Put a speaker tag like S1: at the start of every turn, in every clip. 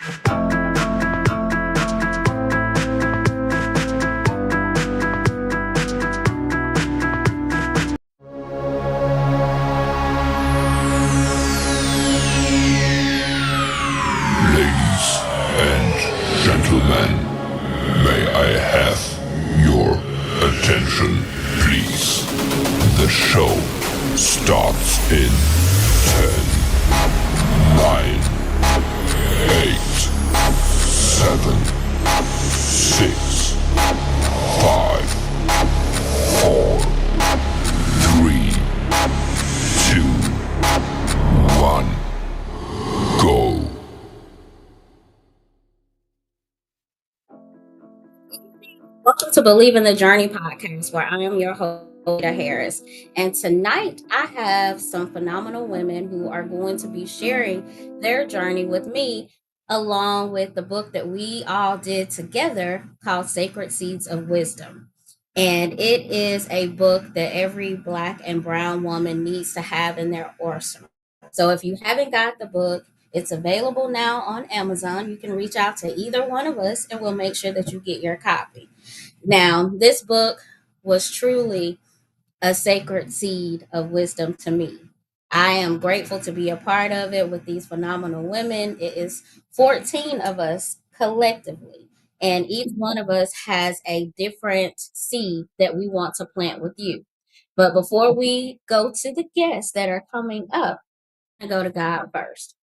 S1: Ladies and gentlemen, may I have your attention, please? The show starts in 10, 9, 8, 7, 6, 5, 4, 3, 2, 1, go.
S2: Welcome to Believe in the Journey podcast, where I am your host, Triveda Harris. And tonight I have some phenomenal women who are going to be sharing their journey with me, along with the book that we all did together called Sacred Seeds of Wisdom. And it is a book that every Black and Brown woman needs to have in their arsenal. So if you haven't got the book, it's available now on Amazon. You can reach out to either one of us and we'll make sure that you get your copy. Now, this book was truly a sacred seed of wisdom to me. I am grateful to be a part of it with these phenomenal women. It is 14 of us collectively, and each one of us has a different seed that we want to plant with you. But before we go to the guests that are coming up, I go to God first.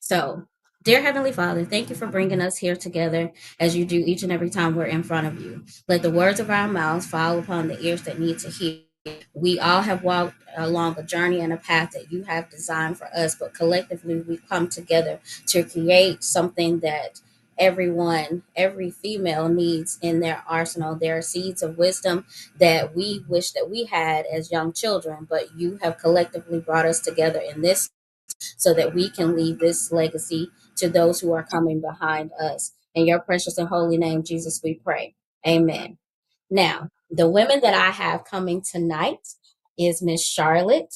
S2: So, dear Heavenly Father, thank you for bringing us here together as you do each and every time we're in front of you. Let the words of our mouths fall upon the ears that need to hear. We all have walked along a journey and a path that you have designed for us, but collectively we come together to create something that everyone, every female needs in their arsenal. There are seeds of wisdom that we wish that we had as young children, but you have collectively brought us together in this so that we can leave this legacy to those who are coming behind us. In your precious and holy name, Jesus, we pray. Amen. Now, the women that I have coming tonight is Miss Charlotte,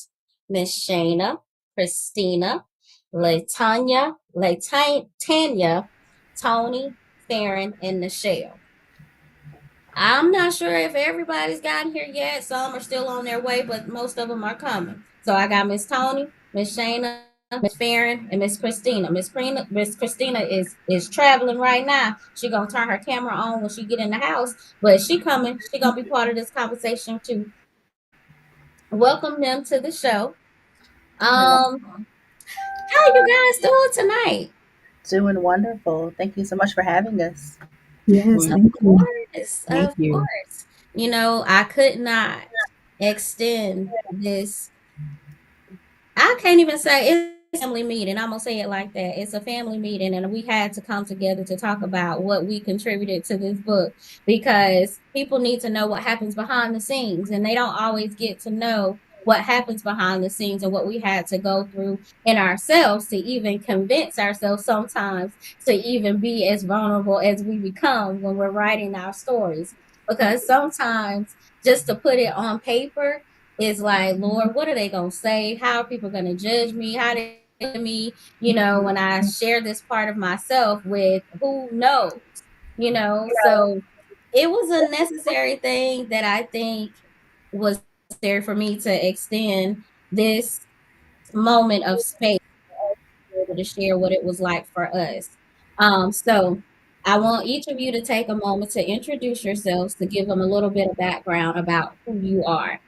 S2: Miss Shayna, Christina, Tanya, Tony, Farron, and Nichelle. I'm not sure if everybody's gotten here yet. Some are still on their way, but most of them are coming. So I got Miss Tony, Miss Shayna, Miss Farron, and Miss Christina. Miss Christina is traveling right now. She gonna turn her camera on when she get in the house, but she coming. She gonna be part of this conversation too. Welcome them to the show.
S3: Hello.
S2: How you guys doing tonight?
S3: Doing wonderful. Thank you so much for having us.
S4: Yes,
S2: Of
S4: thank you.
S2: course,
S4: Thank
S2: of
S4: you.
S2: course. I could not extend this. I can't even say it's a family meeting. I'm gonna say it like that. It's a family meeting, and we had to come together to talk about what we contributed to this book because people need to know what happens behind the scenes, and they don't always get to know what happens behind the scenes and what we had to go through in ourselves to even convince ourselves sometimes to even be as vulnerable as we become when we're writing our stories. Because sometimes just to put it on paper is like, Lord, what are they gonna say? How are people gonna judge me? How they me, when I share this part of myself with who knows. So it was a necessary thing that I think was necessary for me to extend this moment of space to be able to share what it was like for us. So I want each of you to take a moment to introduce yourselves to give them a little bit of background about who you are.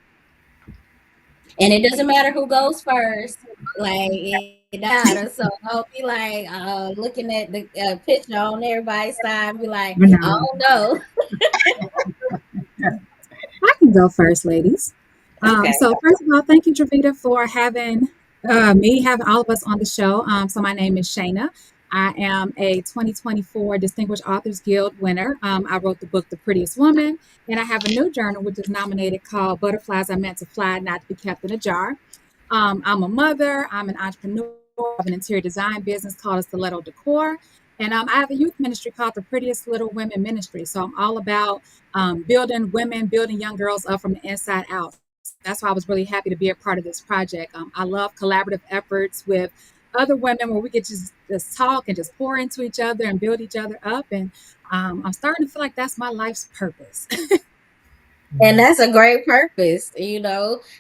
S2: And it doesn't matter who goes first. Like it matters. So I'll be like looking at the picture on everybody's side and be like,
S4: You
S2: I
S4: know,
S2: don't know.
S4: I can go first, ladies.
S2: Okay.
S4: So first of all, thank you, Triveda, for having having all of us on the show. So my name is Shayna. I am a 2024 Distinguished Authors Guild winner. I wrote the book The Prettiest Woman, and I have a new journal which is nominated called Butterflies Are Meant to Fly, Not to Be Kept in a Jar. I'm a mother. I'm an entrepreneur. I have an interior design business called Stiletto Decor. And I have a youth ministry called the Prettiest Little Women Ministry. So I'm all about building women, building young girls up from the inside out. That's why I was really happy to be a part of this project. I love collaborative efforts with other women where we could just talk and just pour into each other and build each other up. And I'm starting to feel like that's my life's purpose.
S2: And that's a great purpose.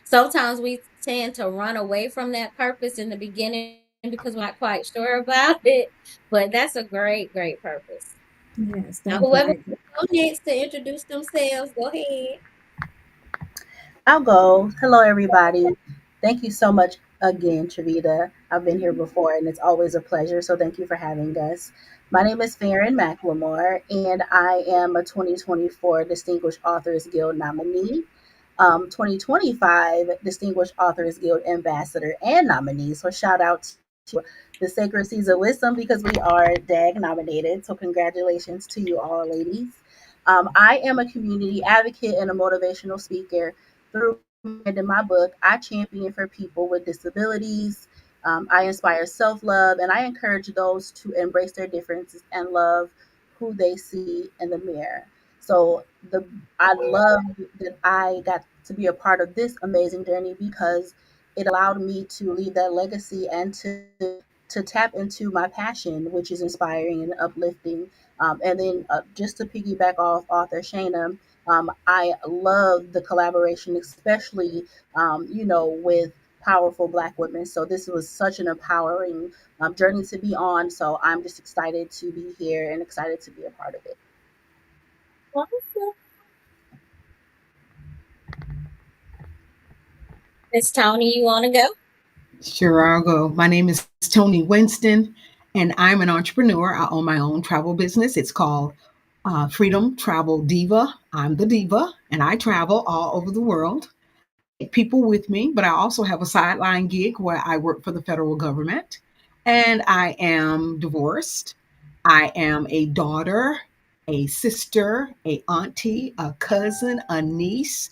S2: Sometimes we tend to run away from that purpose in the beginning because we're not quite sure about it. But that's a great, great purpose.
S4: Yes,
S2: Now,
S4: thank you.
S2: whoever wants to go next to introduce themselves, go ahead.
S3: I'll go. Hello, everybody. Thank you so much again, Triveda. I've been here before, and it's always a pleasure. So thank you for having us. My name is Farron McLemore, and I am a 2024 Distinguished Authors Guild nominee, 2025 Distinguished Authors Guild Ambassador and nominee. So shout out to the Sacred Seas of Wisdom because we are DAG nominated. So congratulations to you all, ladies. I am a community advocate and a motivational speaker through and in my book, I champion for people with disabilities. I inspire self love and I encourage those to embrace their differences and love who they see in the mirror. So I love that I got to be a part of this amazing journey because it allowed me to leave that legacy and to tap into my passion, which is inspiring and uplifting. And then just to piggyback off author Shayna, I love the collaboration, especially with powerful Black women. So this was such an empowering journey to be on. So I'm just excited to be here and excited to be a part of it.
S2: Miss Tony, you want to go?
S5: Sure, I'll go. My name is Tony Winston, and I'm an entrepreneur. I own my own travel business. It's called Freedom Travel Diva. I'm the diva, and I travel all over the world. Take people with me, but I also have a sideline gig where I work for the federal government, and I am divorced. I am a daughter, a sister, a auntie, a cousin, a niece,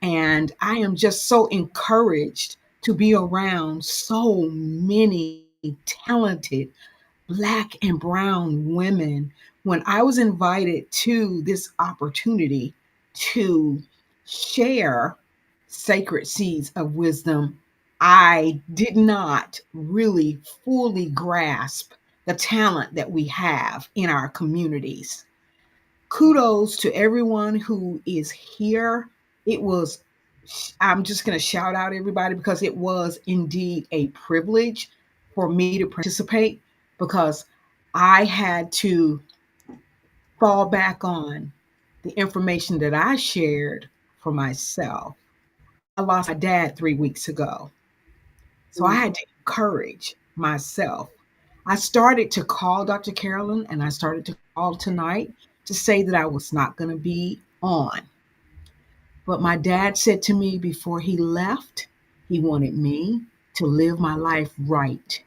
S5: and I am just so encouraged to be around so many talented Black and brown women. When I was invited to this opportunity to share sacred seeds of wisdom, I did not really fully grasp the talent that we have in our communities. Kudos to everyone who is here. It was, I'm just going to shout out everybody because it was indeed a privilege for me to participate because I had to fall back on the information that I shared for myself. I lost my dad 3 weeks ago. So I had to encourage myself. I started to call Dr. Carolyn and I started to call tonight to say that I was not going to be on. But my dad said to me before he left, he wanted me to live my life right.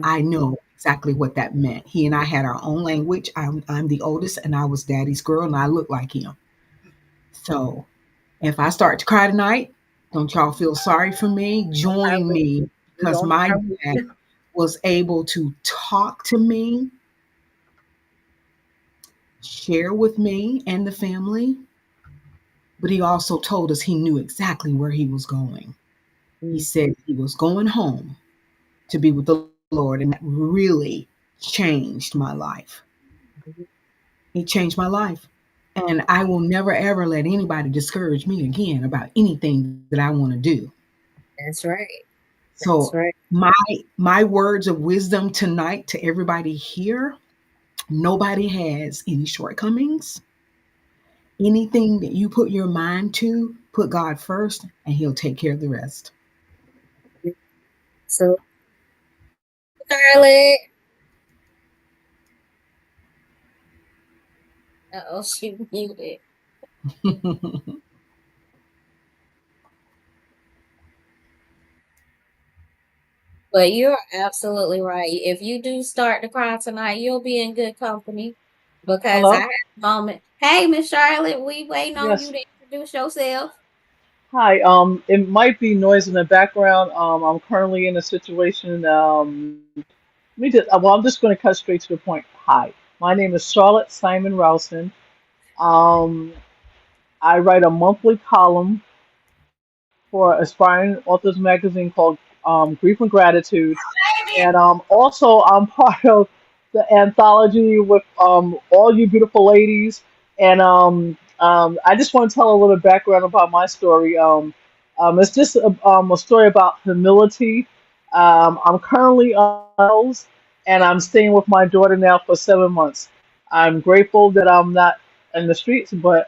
S5: I know exactly what that meant. He and I had our own language. I'm the oldest and I was daddy's girl and I look like him. So if I start to cry tonight, don't y'all feel sorry for me?
S3: I
S5: Join
S3: will,
S5: me
S3: we
S5: because
S3: gonna
S5: my
S3: start with
S5: dad
S3: you.
S5: was able to talk to me, share with me and the family, but he also told us he knew exactly where he was going. He said he was going home to be with the Lord, and that really changed my life. It changed my life. And I will never ever let anybody discourage me again about anything that I want to do.
S2: That's right. That's
S5: So
S2: right.
S5: my words of wisdom tonight to everybody here, nobody has any shortcomings. Anything that you put your mind to, put God first and he'll take care of the rest.
S2: So, Scarlett. Oh, she muted. But you're absolutely right. If you do start to cry tonight, you'll be in good company because I
S6: Hello?
S2: had a moment. Hey, Miss Charlotte, we waiting on you
S6: Yes.
S2: to introduce yourself.
S6: Hi. It might be noise in the background. I'm currently in a situation. Let me just, well, I'm just going to cut straight to the point. Hi. My name is Charlotte Simon Rowson. Um, I write a monthly column for Aspiring Authors magazine called Grief and Gratitude. And also, I'm part of the anthology with all you beautiful ladies. And I just want to tell a little background about my story. It's just a story about humility. I'm currently housed, and I'm staying with my daughter now for 7 months. I'm grateful that I'm not in the streets, but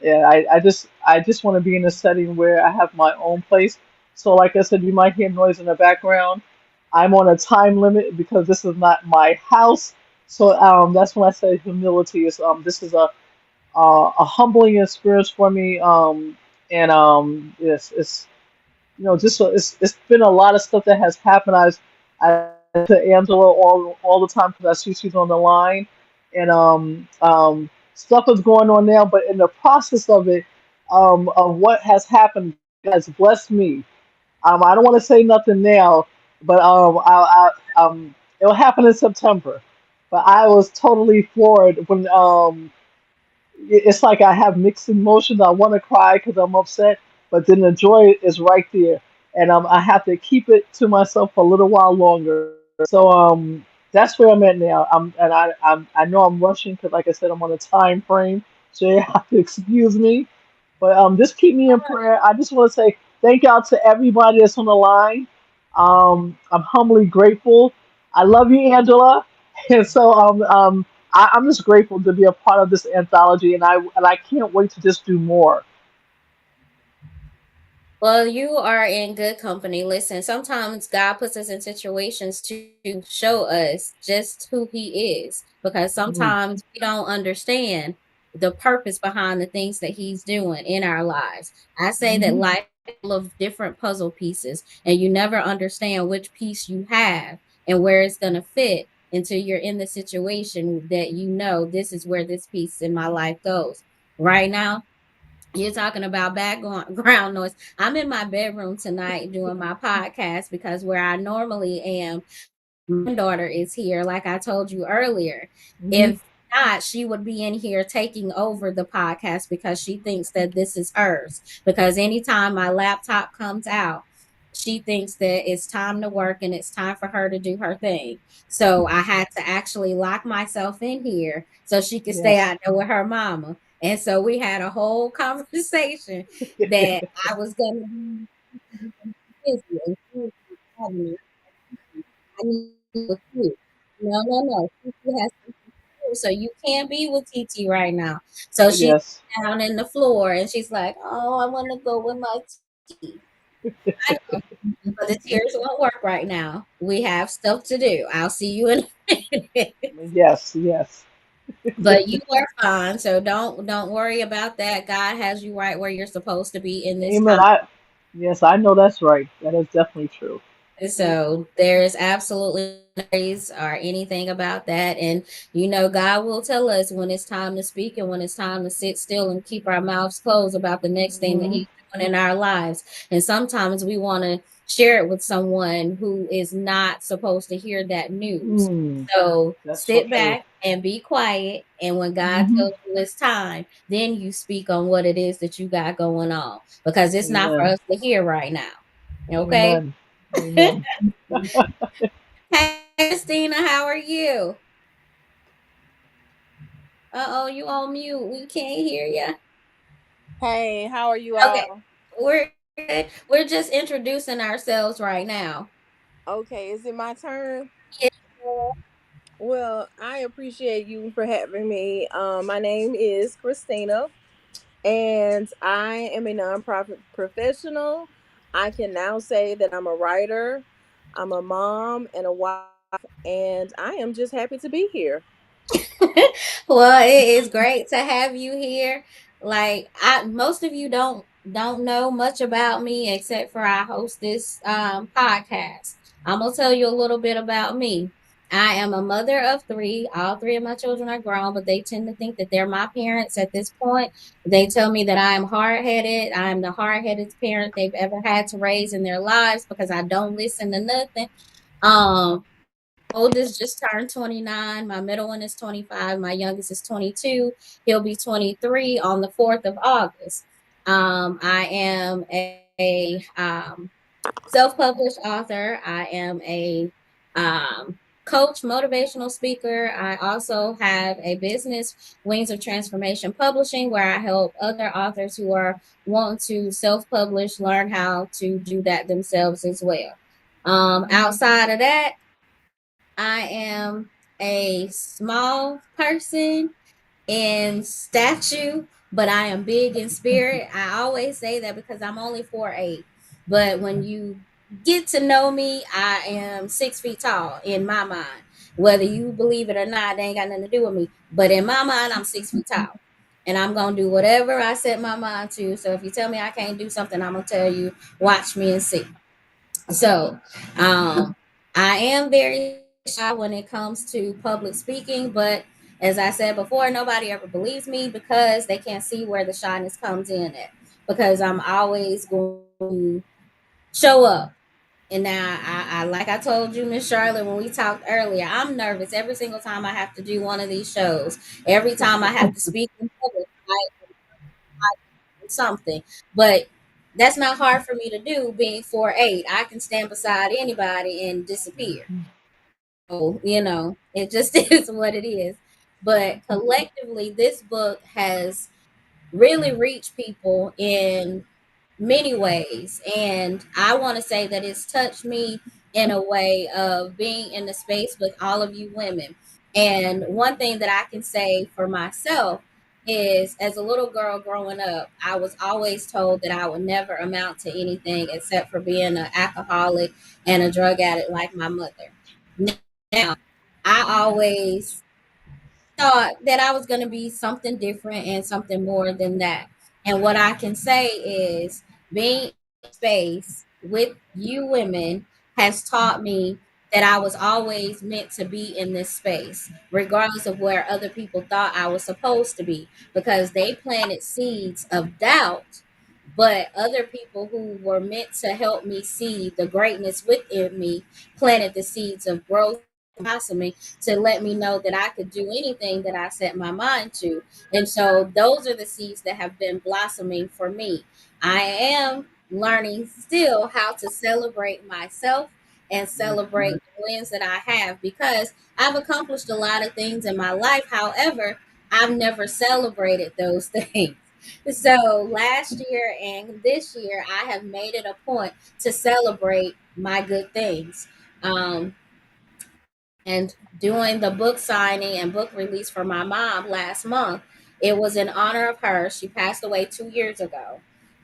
S6: yeah, I just want to be in a setting where I have my own place. So, like I said, you might hear noise in the background. I'm on a time limit because this is not my house. So that's when I say humility is this is a humbling experience for me. And it's just it's been a lot of stuff that has happened. I to Angela all the time because I see she's on the line, and stuff is going on now. But in the process of it, of what has happened, has blessed me. I don't want to say nothing now, but it'll happen in September. But I was totally floored when it's like I have mixed emotions. I want to cry because I'm upset, but then the joy is right there, and I have to keep it to myself for a little while longer. So that's where I'm at now. I know I'm rushing because, like I said, I'm on a time frame, so you have to excuse me. But just keep me in prayer. I just want to say thank y'all to everybody that's on the line. I'm humbly grateful. I love you, Angela, and so I'm just grateful to be a part of this anthology, and I can't wait to just do more.
S2: Well, you are in good company. Listen, sometimes God puts us in situations to show us just who He is because
S6: Mm,
S2: sometimes we don't understand the purpose behind the things that He's doing in our lives. I say that
S6: hmm
S2: life is full of different puzzle pieces, and you never understand which piece you have and where it's going to fit until you're in the situation that you know this is where this piece in my life goes. Right now, you're talking about background noise. I'm in my bedroom tonight doing my podcast because where I normally am, my daughter is here, like I told you earlier.
S6: hmm
S2: If not, she would be in here taking over the podcast because she thinks that this is hers. Because anytime my laptop comes out, she thinks that it's time to work and it's time for her to do her thing. So I had to actually lock myself in here so she could stay
S6: Yes.
S2: out there with her mama. And so we had a whole conversation that I was going to be busy and she was calling me. I need to be with you. No, no, no. TT has something to do, so you can't be with TT right now. So she's
S6: Yes.
S2: down in the floor and she's like, "Oh, I want to go with my TT." I know, but the tears won't work right now. We have stuff to do. I'll see you in a minute.
S6: Yes. Yes.
S2: But you are fine, so don't worry about that. God has you right where you're supposed to be in this
S6: Amen.
S2: time.
S6: Yes, I know that's right. That is definitely true.
S2: So there's absolutely no worries or anything about that. And God will tell us when it's time to speak and when it's time to sit still and keep our mouths closed about the next thing that
S6: hmm
S2: He's doing in our lives. And sometimes we want to share it with someone who is not supposed to hear that news.
S6: Mm,
S2: So
S6: that's so
S2: sit
S6: true.
S2: back and be quiet. And when God
S6: hmm
S2: tells you it's time, then you speak on what it is that you got going on because it's not for
S6: Amen.
S2: us to hear right now. Okay.
S6: Amen. Amen.
S2: Hey, Christina, how are you? Uh-oh, you on mute. We can't hear you.
S7: Hey, how are you
S2: Okay,
S7: all?
S2: we're good. We're just introducing ourselves right now.
S7: Okay, is it my turn?
S2: Yeah.
S7: Well, I appreciate you for having me. My name is Christina, and I am a nonprofit professional. I can now say that I'm a writer, I'm a mom, and a wife, and I am just happy to be here.
S2: Well, it is great to have you here. Like I most of you don't know much about me except for I host this podcast. I'm gonna tell you a little bit about me. I am a mother of three. All three of my children are grown, but they tend to think that they're my parents at this point. They tell me that I am hard headed. I am the hard headed parent they've ever had to raise in their lives because I don't listen to nothing. My oldest just turned 29. My middle one is 25. My youngest is 22. He'll be 23 on the 4th of August. I am a self published author. I am a coach, motivational speaker. I also have a business, Wings of Transformation Publishing, where I help other authors who are want to self-publish learn how to do that themselves as well. Outside of that, I am a small person in statue, but I am big in spirit. I always say that because I'm only 4'8". But when you get to know me, I am 6 feet tall in my mind. Whether you believe it or not, they ain't got nothing to do with me. But in my mind, I'm 6 feet tall. And I'm gonna do whatever I set my mind to. So if you tell me I can't do something, I'm gonna tell you, watch me and see. So, I am very shy when it comes to public speaking, but as I said before, nobody ever believes me because they can't see where the shyness comes in at. Because I'm always going to show up. And now, I like I told you, Miss Charlotte, when we talked earlier, I'm nervous every single time I have to do one of these shows. Every time I have to speak in public, something. But that's not hard for me to do being 4'8". I can stand beside anybody and disappear. So, it just is what it is. But collectively, this book has really reached people in many ways. And I want to say that it's touched me in a way of being in the space with all of you women. And one thing that I can say for myself is as a little girl growing up, I was always told that I would never amount to anything except for being an alcoholic and a drug addict like my mother. Now, I always thought that I was going to be something different and something more than that. And what I can say is being in space with you women has taught me that I was always meant to be in this space, regardless of where other people thought I was supposed to be, because they planted seeds of doubt. But other people who were meant to help me see the greatness within me planted the seeds of growth blossoming to let me know that I could do anything that I set my mind to. And so those are the seeds that have been blossoming for me. I am learning still how to celebrate myself and celebrate the wins that I have because I've accomplished a lot of things in my life. However, I've never celebrated those things. So last year and this year, I have made it a point to celebrate my good things. And doing the book signing and book release for my mom last month, it was in honor of her. She passed away 2 years ago.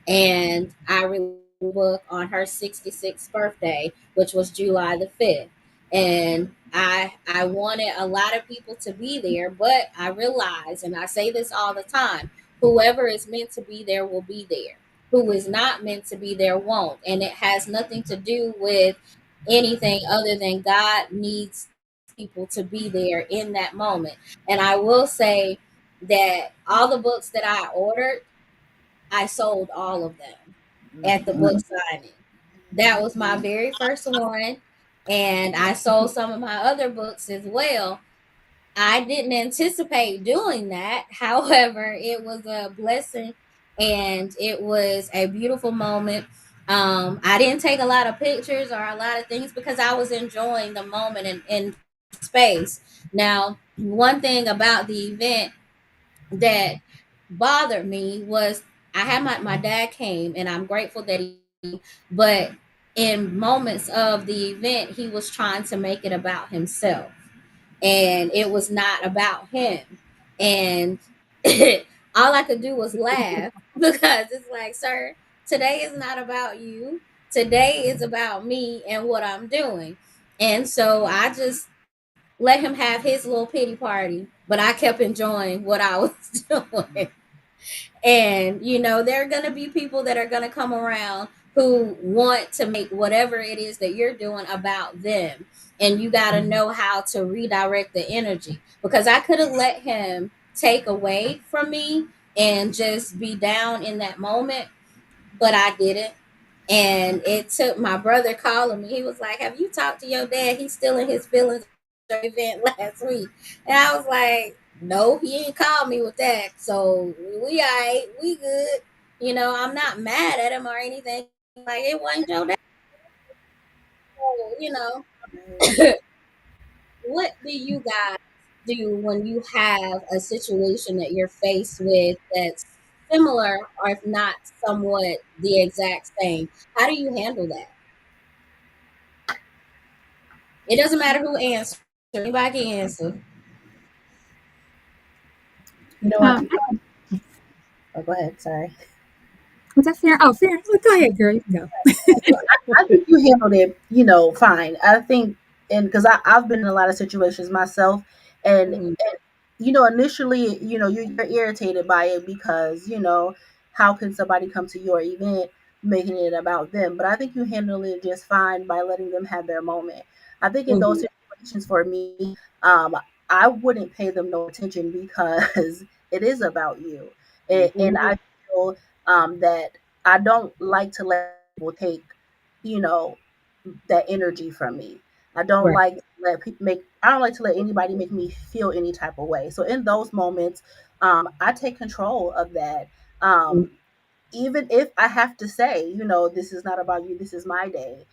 S2: And I released the book on her 66th birthday, which was July the 5th. And I wanted a lot of people to be there, but I realized, and I say this all the time, whoever is meant to be there will be there. Who is not meant to be there won't. And it has nothing to do with anything other than God needs people to be there in that moment. And I will say that all the books that I ordered, I sold all of them at the book signing. That was my very first one. And I sold some of my other books as well. I didn't anticipate doing that. However, it was a blessing and it was a beautiful moment. I didn't take a lot of pictures or a lot of things because I was enjoying the moment in space. Now, one thing about the event that bothered me was I had my dad came and I'm grateful that he came, but in moments of the event, he was trying to make it about himself and it was not about him. And all I could do was laugh because it's like, sir, today is not about you. Today is about me and what I'm doing. And so I just let him have his little pity party, but I kept enjoying what I was doing. And, there are going to be people that are going to come around who want to make whatever it is that you're doing about them. And you got to know how to redirect the energy because I could have let him take away from me and just be down in that moment, but I didn't. And it took my brother calling me. He was like, "Have you talked to your dad? He's still in his feelings event last week." And I was like, "No, he ain't called me with that. So we all right, we good. I'm not mad at him or anything. Like it wasn't your dad." you know, what do you guys do when you have a situation that you're faced with that's similar, or if not somewhat the exact same? How do you handle that? It doesn't matter who answers. Anybody can answer.
S3: You know,
S4: Um,
S3: oh, go ahead. Sorry.
S4: was that fair? Oh, fair. Well, go ahead, girl. You can go.
S3: I think you handled it, fine. I think, and because I've been in a lot of situations myself,
S2: Mhm,
S3: and initially, you're irritated by it because, how can somebody come to your event making it about them? But I think you handle it just fine by letting them have their moment. I think in those
S2: mhm,
S3: situations for me, um, I wouldn't pay them no attention because it is about you, and
S2: mhm.
S3: I feel that I don't like to let people take, you know, that energy from me. I don't
S2: Right.
S3: like to let people make. I don't like to let anybody make me feel any type of way. So in those moments, I take control of that.
S2: Mhm,
S3: Um, Even if I have to say, this is not about you, this is my day.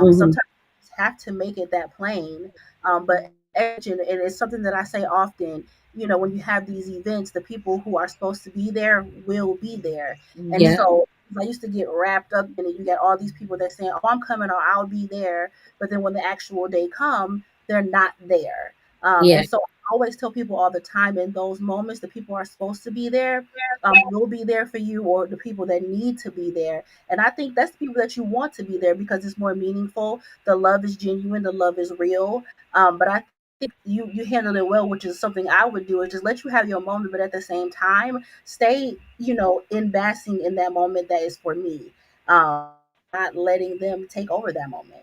S2: mhm.
S3: Sometimes you just have to make it that plain. But and it's something that I say often, when you have these events, the people who are supposed to be there will be there. And
S2: Yeah,
S3: so I used to get wrapped up in it. You got all these people that saying, "Oh, I'm coming," or "I'll be there," but then when the actual day come, they're not there.
S2: yeah,
S3: And so I always tell people all the time in those moments, the people are supposed to be there will be there for you, or the people that need to be there. And I think that's the people that you want to be there because it's more meaningful. The love is genuine, the love is real. But I think you handle it well, which is something I would do, is just let you have your moment, but at the same time, stay, in basking in that moment that is for me. Not letting them take over that moment.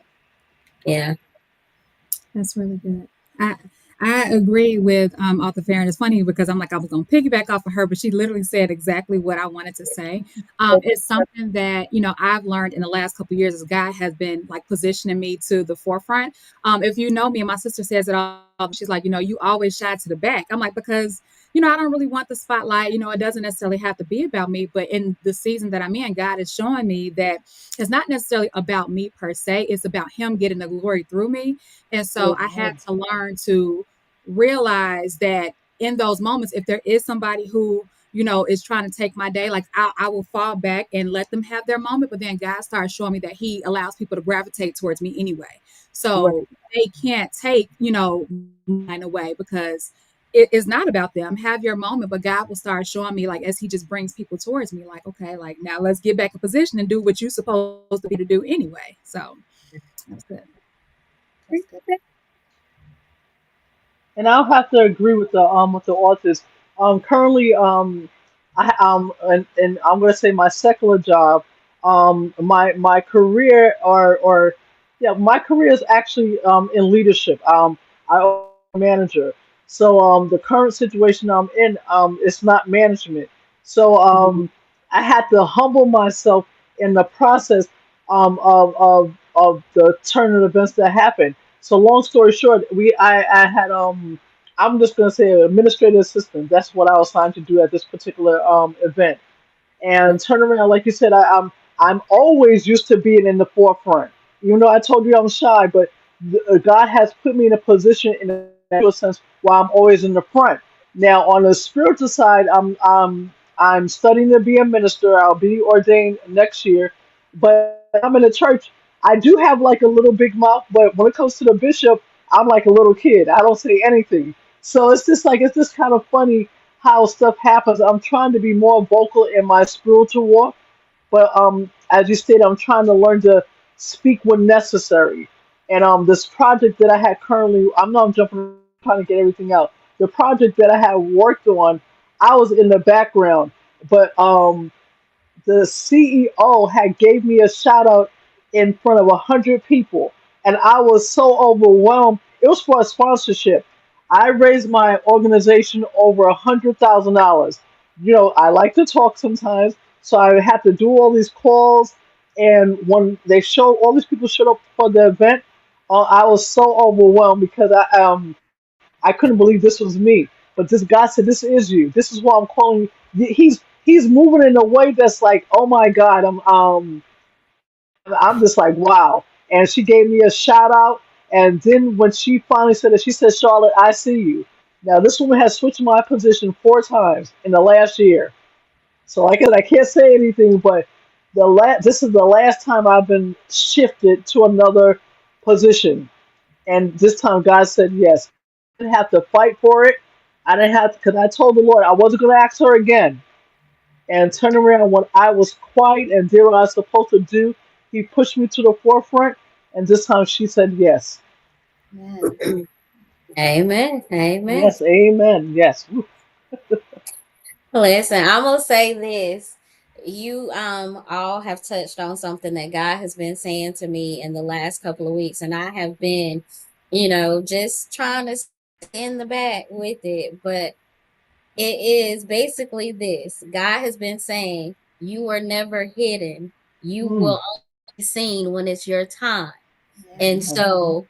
S2: yeah.
S4: That's really good. I I agree with Arthur Fair, and it's funny because I'm like I was gonna piggyback off of her, but she literally said exactly what I wanted to say. It's something that I've learned in the last couple of years as God has been like positioning me to the forefront. If you know me, and my sister says it all, she's like, you always shy to the back. I'm like because I don't really want the spotlight. It doesn't necessarily have to be about me, but in the season that I'm in, God is showing me that it's not necessarily about me per se. It's about Him getting the glory through me. And so I had
S3: Amen.
S4: to learn to realize that in those moments, if there is somebody who, is trying to take my day, like I will fall back and let them have their moment. But then God started showing me that He allows people to gravitate towards me anyway.
S3: Right.
S4: So they can't take, mine away because it's not about them. Have your moment, but God will start showing me, like, as He just brings people towards me, like, okay, like now let's get back in position and do what you're supposed to be to do anyway. So that's good.
S3: That's good.
S6: And I'll have to agree with the authors. Currently, and I'm going to say my secular job, my career or yeah, my career is actually in leadership. I'm a manager, so the current situation I'm in is not management. So
S2: Mhm.
S6: I had to humble myself in the process of the turn of events that happened. So long story short, I had I'm just gonna say administrative assistant. That's what I was assigned to do at this particular event. And turn around, like you said, I'm always used to being in the forefront. Even though I told you I'm shy, but God has put me in a position in a spiritual sense where I'm always in the front. Now on the spiritual side, I'm studying to be a minister. I'll be ordained next year, but I'm in a church. I do have like a little big mouth, but when it comes to the bishop, I'm like a little kid. I don't say anything. So it's just kind of funny how stuff happens. I'm trying to be more vocal in my spiritual walk, but as you stated, I'm trying to learn to speak when necessary. And this project that I had currently, I'm not jumping, trying to get everything out. The project that I had worked on, I was in the background, but the CEO had gave me a shout out in front of 100 people, and I was so overwhelmed. It was for a sponsorship. I raised my organization over $100,000. I like to talk sometimes, so I had to do all these calls. And when they showed all these people showed up for the event, I was so overwhelmed because I couldn't believe this was me. But this God said, "This is you. This is why I'm calling you." He's moving in a way that's like, oh my God, I'm just like, wow. and she gave me a shout out. And then when she finally said it, she said, "Charlotte, I see you." Now this woman has switched my position 4 times in the last year. So like I said, I can't say anything, but this is the last time I've been shifted to another position. And this time God said yes. I didn't have to fight for it. I didn't have to, because I told the Lord I wasn't going to ask her again. And turn around when I was quiet and did what I was supposed to do. He pushed me to the forefront, and this time she said yes.
S3: Amen.
S2: Amen. Amen.
S6: Yes, amen. Yes.
S2: Listen, I'm gonna say this. You all have touched on something that God has been saying to me in the last couple of weeks, and I have been, just trying to stay in the back with it. But it is basically this. God has been saying, you are never hidden. You
S6: Mm,
S2: will only be seen when it's your time. And
S3: Yes.
S6: mhm,
S2: so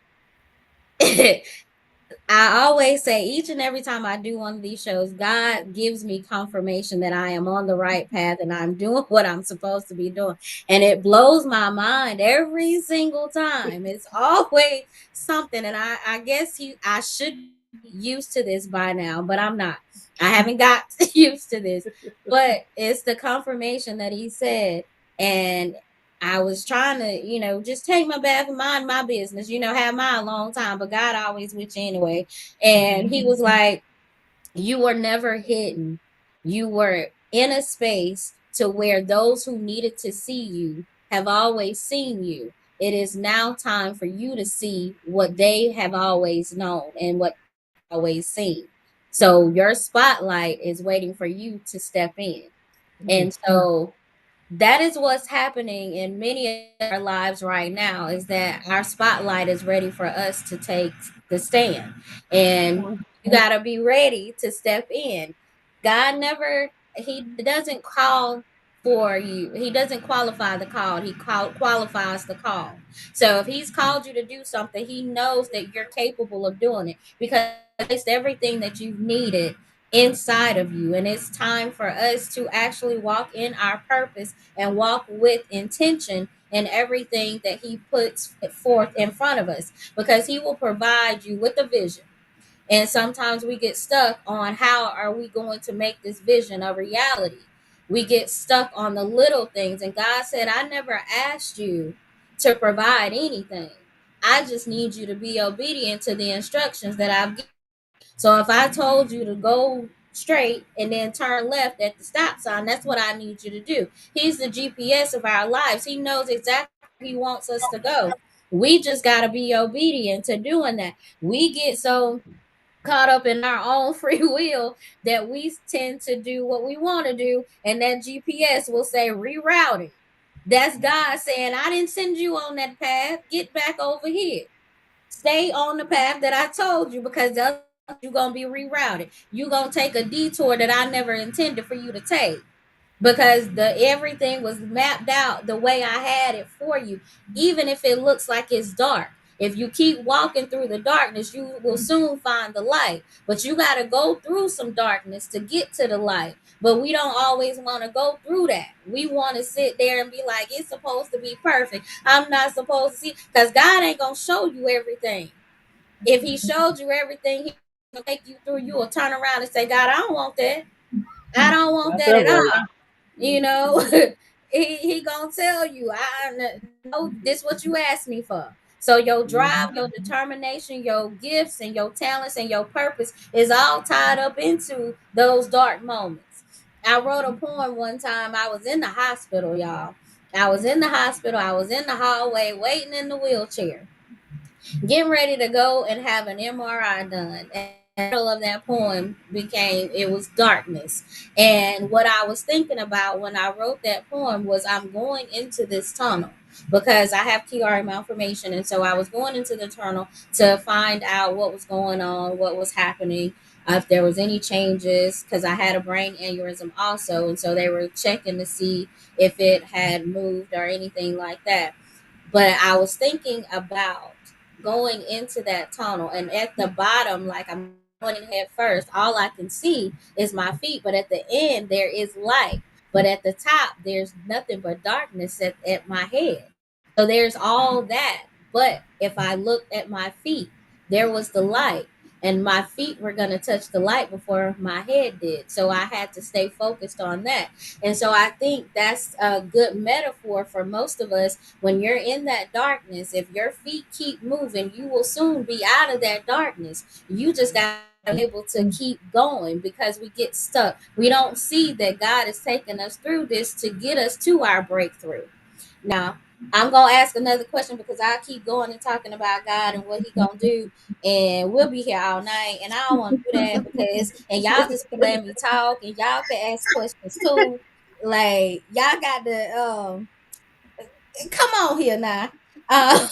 S2: I always say each and every time I do one of these shows, God gives me confirmation that I am on the right path and I'm doing what I'm supposed to be doing. And it blows my mind every single time. It's always something. And I guess I should be used to this by now, but I'm not. I haven't got used to this. But it's the confirmation that he said. And I was trying to, just take my bath and mind my business, have my long time, but God always with you anyway. And he was like, you were never hidden. You were in a space to where those who needed to see you have always seen you. It is now time for you to see what they have always known and what always seen. So your spotlight is waiting for you to step in.
S6: mm,
S2: And so that is what's happening in many of our lives right now is that our spotlight is ready for us to take the stand, and you got to be ready to step in. God never, he doesn't call for you. He doesn't qualify the call. Qualifies the call. So if he's called you to do something, he knows that you're capable of doing it because it's everything that you've needed inside of you. And it's time for us to actually walk in our purpose and walk with intention in everything that he puts forth in front of us, because he will provide you with a vision. And sometimes we get stuck on how are we going to make this vision a reality. We get stuck on the little things, and God said, I never asked you to provide anything. I just need you to be obedient to the instructions that I've given. So if I told you to go straight and then turn left at the stop sign, that's what I need you to do. He's the GPS of our lives. He knows exactly where he wants us to go. We just got to be obedient to doing that. We get so caught up in our own free will that we tend to do what we want to do, and that GPS will say rerouting. That's God saying, I didn't send you on that path. Get back over here. Stay on the path that I told you, because you're gonna be rerouted. You're gonna take a detour that I never intended for you to take, because the everything was mapped out the way I had it for you. Even if it looks like it's dark, if you keep walking through the darkness, you will soon find the light. But you got to go through some darkness to get to the light. But we don't always want to go through that. We want to sit there and be like, it's supposed to be perfect. I'm not supposed to see, because God ain't gonna show you everything. If he showed you everything, he will take you through. You will turn around and say, God, I don't want that. I don't want
S6: got
S2: that
S6: that
S2: at
S6: right.
S2: all. You know, he gonna tell you, I know this what you asked me for. So your drive,
S6: Mhm.
S2: your determination, your gifts and your talents and your purpose is all tied up into those dark moments. I wrote a poem one time. I was in the hospital, y'all. I was in the hospital. I was in the hallway waiting in the wheelchair, getting ready to go and have an MRI done. And the title of that poem became, it was darkness. And what I was thinking about when I wrote that poem was, I'm going into this tunnel because I have Chiari malformation. And so I was going into the tunnel to find out what was going on, what was happening, if there was any changes, because I had a brain aneurysm also. And so they were checking to see if it had moved or anything like that. But I was thinking about going into that tunnel, and at the bottom, like I'm going in head first, all I can see is my feet. But at the end, there is light. But at the top, there's nothing but darkness at my head. So there's all that. But if I looked at my feet, there was the light, and my feet were going to touch the light before my head did. So I had to stay focused on that. And so I think that's a good metaphor for most of us. When you're in that darkness, if your feet keep moving, you will soon be out of that darkness. You just got to be able to keep going, because we get stuck. We don't see that God is taking us through this to get us to our breakthrough. Now, I'm gonna ask another question, because I keep going and talking about God and what He gonna do, and we'll be here all night. And I don't want to do that, and y'all just be letting me talk, and y'all can ask questions too. Like y'all got to come on here now. Uh,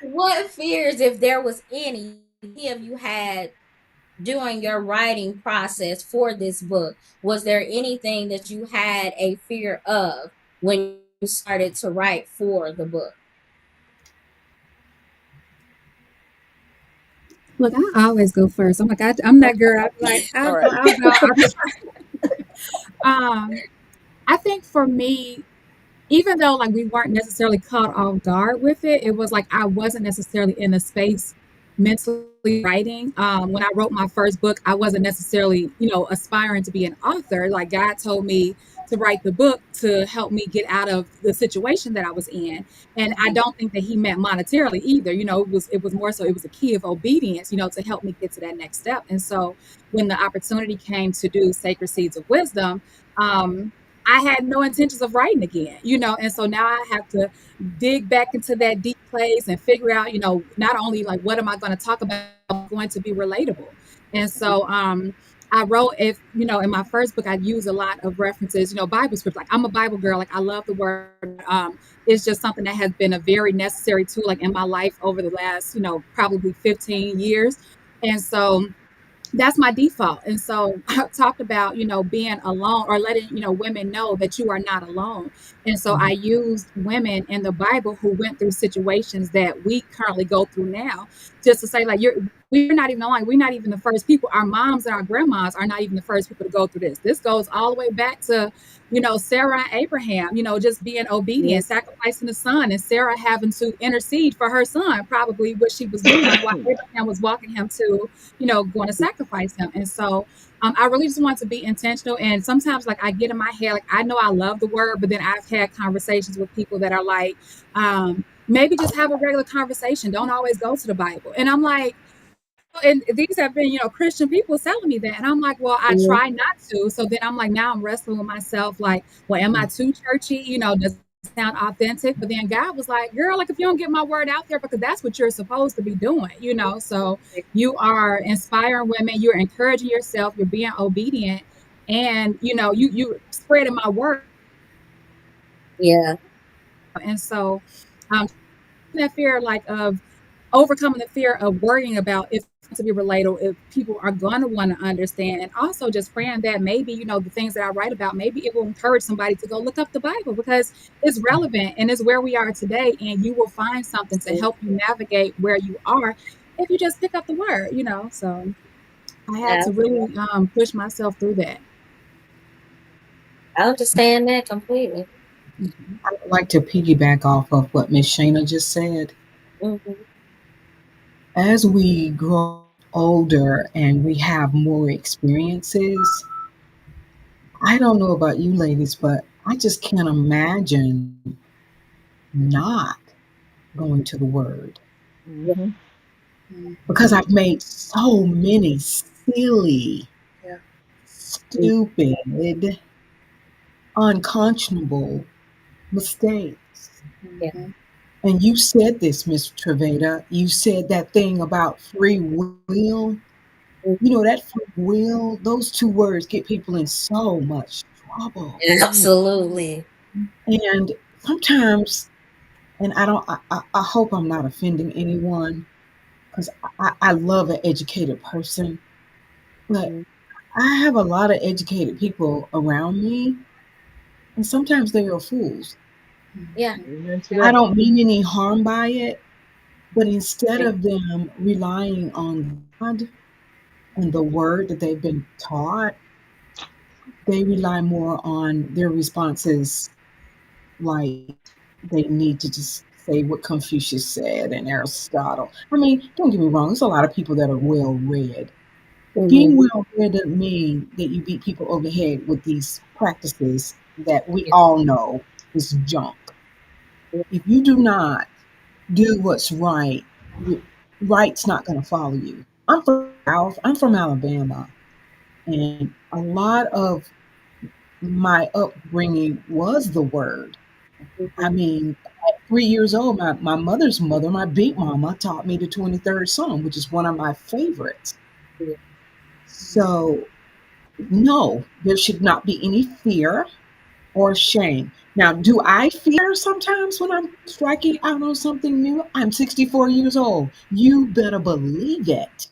S2: what fears, if there was any of you had during your writing process for this book? Was there anything that you had a fear of when you started to write for the book?
S4: Look, I always go first. I'm like, I'm that girl. I'm like,
S7: All
S4: I'll go,
S7: right.
S4: I'll go. Um, I think for me, even though like we weren't necessarily caught off guard with it, it was like I wasn't necessarily in a space mentally writing. When I wrote my first book, I wasn't necessarily, aspiring to be an author. Like God told me to write the book to help me get out of the situation that I was in. And I don't think that he meant monetarily either. It was more so it was a key of obedience, to help me get to that next step. And so when the opportunity came to do Sacred Seeds of Wisdom, I had no intentions of writing again, and so now I have to dig back into that deep place and figure out, not only like what am I going to talk about, but going to be relatable. And so I wrote, if in my first book, I use a lot of references, Bible scripts. Like I'm a Bible girl, like I love the word. It's just something that has been a very necessary tool, like in my life over the last, probably 15 years. And so that's my default. And so I talked about, being alone or letting, women know that you are not alone. And so I used women in the Bible who went through situations that we currently go through now, just to say, like, we're not even alone. We're not even the first people. Our moms and our grandmas are not even the first people to go through this. This goes all the way back to, Sarah and Abraham, just being
S2: Yeah,
S4: obedient, sacrificing the son, and Sarah having to intercede for her son, probably what she was doing while Abraham was walking him to going to sacrifice him. And so I really just want to be intentional. And sometimes, like, I get in my head, like, I know I love the word, but then I've had conversations with people that are like, maybe just have a regular conversation. Don't always go to the Bible. And I'm like, and these have been, Christian people telling me that. And I'm like, well, I
S2: yeah,
S4: try not to. So then I'm like, now I'm wrestling with myself, like, well, am I too churchy? Does it sound authentic? But then God was like, girl, like if you don't get my word out there, because that's what you're supposed to be doing, So you are inspiring women, you're encouraging yourself, you're being obedient, and you spreading my word.
S2: yeah.
S4: And so that fear like of overcoming the fear of worrying about if to be relatable, if people are going to want to understand, and also just praying that maybe the things that I write about, maybe it will encourage somebody to go look up the Bible, because it's relevant and it's where we are today, and you will find something to help you navigate where you are if you just pick up the word. So I had to
S2: Absolutely.
S4: really push myself through that.
S2: I understand that completely.
S4: Mhm.
S5: I would like to piggyback off of what Miss Shayna just said.
S2: Hmm.
S5: As we grow older and we have more experiences, I don't know about you ladies, but I just can't imagine not going to the Word
S2: Yeah,
S6: Hmm.
S5: because I've made so many silly,
S2: yeah,
S5: stupid, unconscionable mistakes.
S2: yeah,
S4: Mhm.
S5: And you said this, Miss Triveda. You said that thing about free will. That free will, those two words get people in so much trouble.
S2: absolutely.
S5: And sometimes, and I hope I'm not offending anyone because I love an educated person, but
S2: Mm,
S5: I have a lot of educated people around me, and sometimes they are fools.
S2: yeah,
S6: Amen to
S5: I
S6: that.
S5: don't mean any harm by it, but instead
S2: yeah,
S5: of them relying on God and the word that they've been taught, they rely more on their responses like they need to just say what Confucius said and Aristotle. I mean, don't get me wrong, there's a lot of people that are well read. But being
S2: Mm-hmm.
S5: well read doesn't mean that you beat people over the head with these practices that we all know is junk. If you do not do what's right, right's not going to follow you. I'm from the South, I'm from Alabama, and a lot of my upbringing was the word. I mean, at 3 years old, my mother's mother, my big mama, taught me the 23rd Psalm, which is one of my favorites. So, no, there should not be any fear or shame. Now, do I fear sometimes when I'm striking out on something new? I'm 64 years old. You better believe it.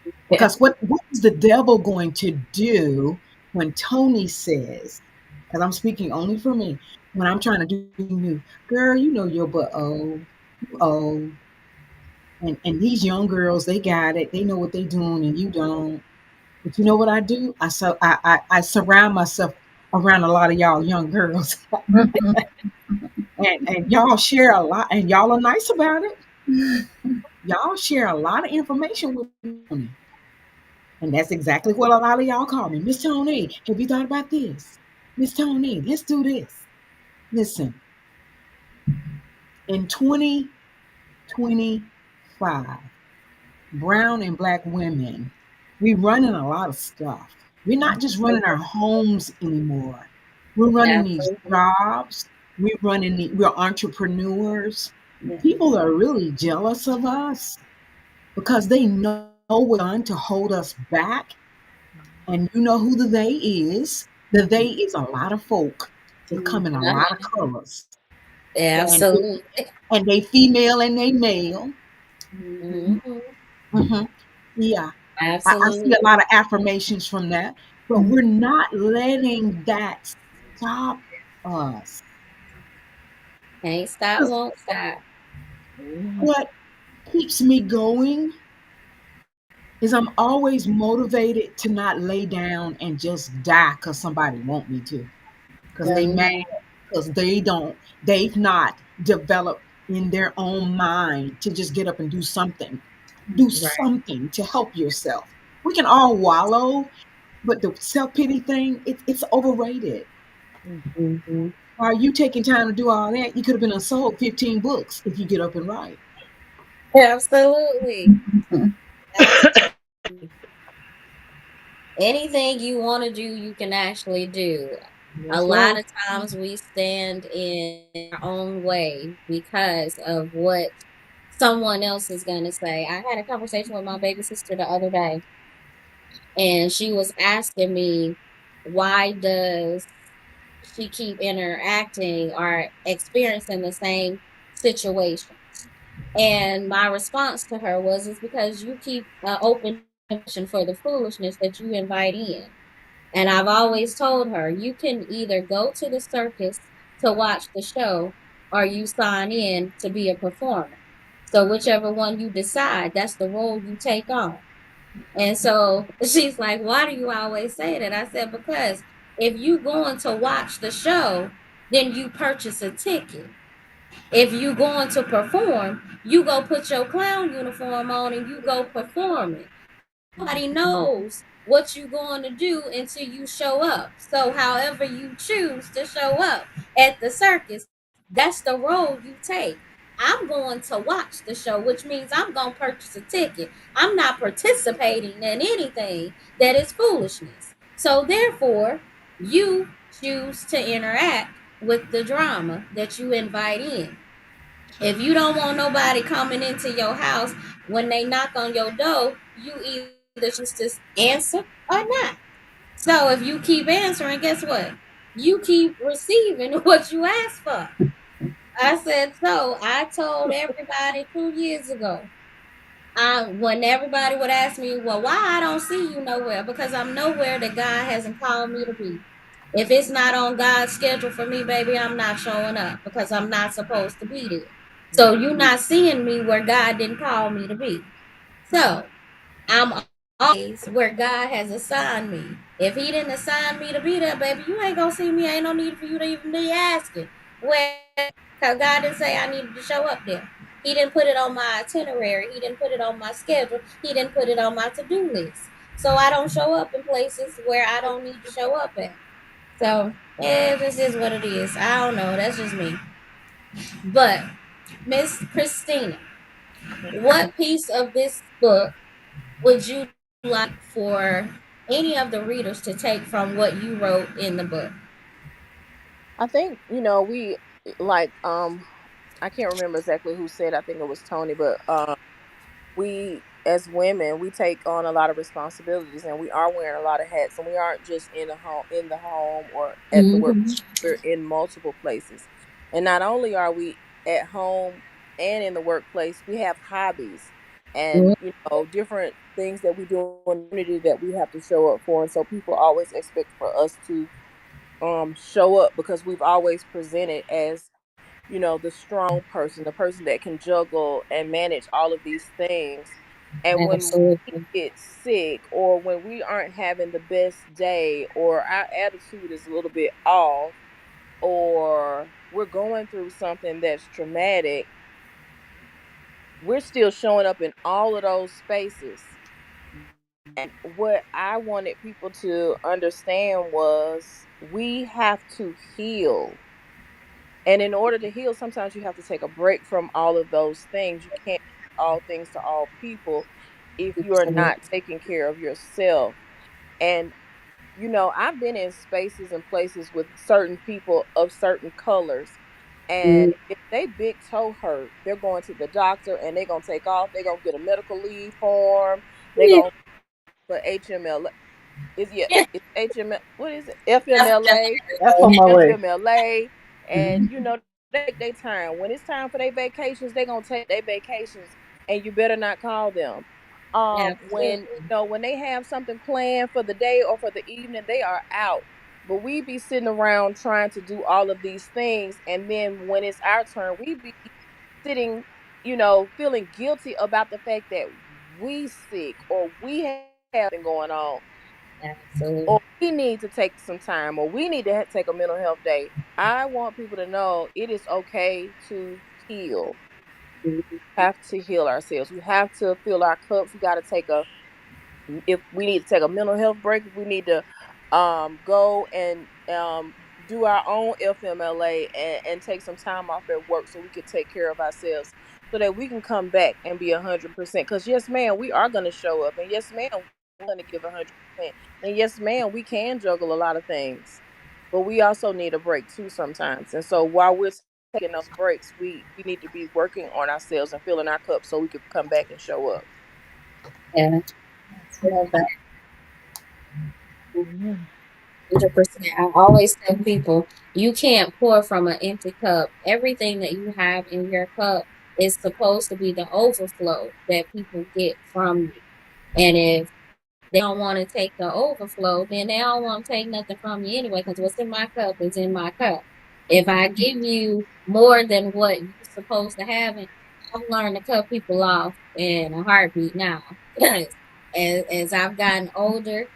S2: Yeah.
S5: Because what is the devil going to do when Tony says, because I'm speaking only for me, when I'm trying to do something new, girl, you know your butt old, you old. And these young girls, they got it. They know what they're doing and you don't. But you know what I do? I surround myself around a lot of y'all young girls. And y'all share a lot and y'all are nice about it. Y'all share a lot of information with me. And that's exactly what a lot of y'all call me. Miss Tony, have you thought about this? Miss Tony, let's do this. Listen, in 2025, brown and black women, we running a lot of stuff. We're not just running our homes anymore. We're running these
S2: Absolutely.
S5: jobs. We're entrepreneurs.
S2: Yeah.
S5: People are really jealous of us because they know we're done to hold us back. And you know who the they is? The they is a lot of folk. They come in a lot of colors. And
S2: Absolutely.
S5: and they female and they male.
S2: Hmm.
S5: Hmm. Yeah. I see a
S2: Absolutely.
S5: lot of affirmations from that, but we're not letting that stop us.
S2: Can't stop,
S5: 'Cause
S2: won't stop.
S5: what keeps me going is I'm always motivated to not lay down and just die because somebody want me to. Because they mad,
S2: Hmm.
S5: because they've not developed in their own mind to just get up and do something. Do
S2: Right.
S5: something to help yourself. We can all wallow, but the self-pity thing, it's overrated.
S2: Hmm.
S5: While you taking time to do all that, you could have been sold 15 books if you get up and write.
S2: Absolutely. Absolutely. Anything you want to do, you can actually do. A
S5: That's
S2: lot
S5: right.
S2: of times we stand in our own way because of what someone else is going to say. I had a conversation with my baby sister the other day, and she was asking me, why does she keep interacting or experiencing the same situations? And my response to her was, it's because you keep open invitation for the foolishness that you invite in. And I've always told her, you can either go to the circus to watch the show or you sign in to be a performer. So whichever one you decide, that's the role you take on. And so she's like, why do you always say that? I said, because if you going to watch the show, then you purchase a ticket. If you going to perform, you go put your clown uniform on and you go perform it. Nobody knows what you're going to do until you show up. So, however you choose to show up at the circus, that's the role you take. I'm going to watch the show, which means I'm going to purchase a ticket. I'm not participating in anything that is foolishness. So, therefore, you choose to interact with the drama that you invite in. If you don't want nobody coming into your house when they knock on your door, you either choose to answer or not. So if you keep answering, guess what? You keep receiving what you asked for. I said so. I told everybody 2 years ago. When everybody would ask me, well, why I don't see you nowhere? Because I'm nowhere that God hasn't called me to be. If it's not on God's schedule for me, baby, I'm not showing up because I'm not supposed to be there. So you're not seeing me where God didn't call me to be. So I'm always where God has assigned me. If He didn't assign me to be there, baby, you ain't gonna see me. Ain't no need for you to even be asking. Well, because God didn't say I needed to show up there. He didn't put it on my itinerary. He didn't put it on my schedule. He didn't put it on my to-do list. So I don't show up in places where I don't need to show up at. So yeah, this is what it is. I don't know. That's just me. But Miss Christina, what piece of this book would you like for any of the readers to take from what you wrote in the book?
S7: I think we like I can't remember exactly who said. I think it was Tony, but we as women we take on a lot of responsibilities and we are wearing a lot of hats and we aren't just in the home or at the work.
S4: Mhm.
S7: We're in multiple places, and not only are we at home and in the workplace, we have hobbies and different things that we do in the community that we have to show up for. And so people always expect for us to show up because we've always presented as the strong person, the person that can juggle and manage all of these things. And when we
S2: Absolutely.
S7: get sick or when we aren't having the best day or our attitude is a little bit off or we're going through something that's traumatic, we're still showing up in all of those spaces. And what I wanted people to understand was we have to heal. And in order to heal, sometimes you have to take a break from all of those things. You can't be all things to all people if you are not taking care of yourself. And I've been in spaces and places with certain people of certain colors. And if they big toe hurt, they're going to the doctor and they're gonna take off. They're gonna get a medical leave form. They're gonna put HML. Is yeah, it's HML. What is it? FMLA,
S6: FMLA.
S7: FMLA, and
S6: Mhm.
S7: they take their time. When it's time for their vacations, they gonna take their vacations, and you better not call them. When
S2: Absolutely.
S7: when they have something planned for the day or for the evening, they are out. But we be sitting around trying to do all of these things, and then when it's our turn, we be sitting, feeling guilty about the fact that we sick or we have something going on
S2: Absolutely.
S7: or we need to take some time or we need to take a mental health day. I want people to know it is okay to heal. Have to heal ourselves. We have to fill our cups. We got to take a if we need to take a mental health break, if we need to go and do our own FMLA and take some time off at work so we can take care of ourselves so that we can come back and be 100%. Because yes, ma'am, we are going to show up, and yes, ma'am, we're going to give 100%, and yes, ma'am, we can juggle a lot of things, but we also need a break too sometimes. And so while we're taking those breaks, we need to be working on ourselves and filling our cups so we can come back and show up.
S2: Yeah. I love that.
S6: Amen.
S2: 100%. I always tell people you can't pour from an empty cup. Everything that you have in your cup is supposed to be the overflow that people get from you. And if they don't want to take the overflow, then they don't want to take nothing from you anyway, because what's in my cup is in my cup. If I give you more than what you're supposed to have, and I've learned to cut people off in a heartbeat now. Because as I've gotten older,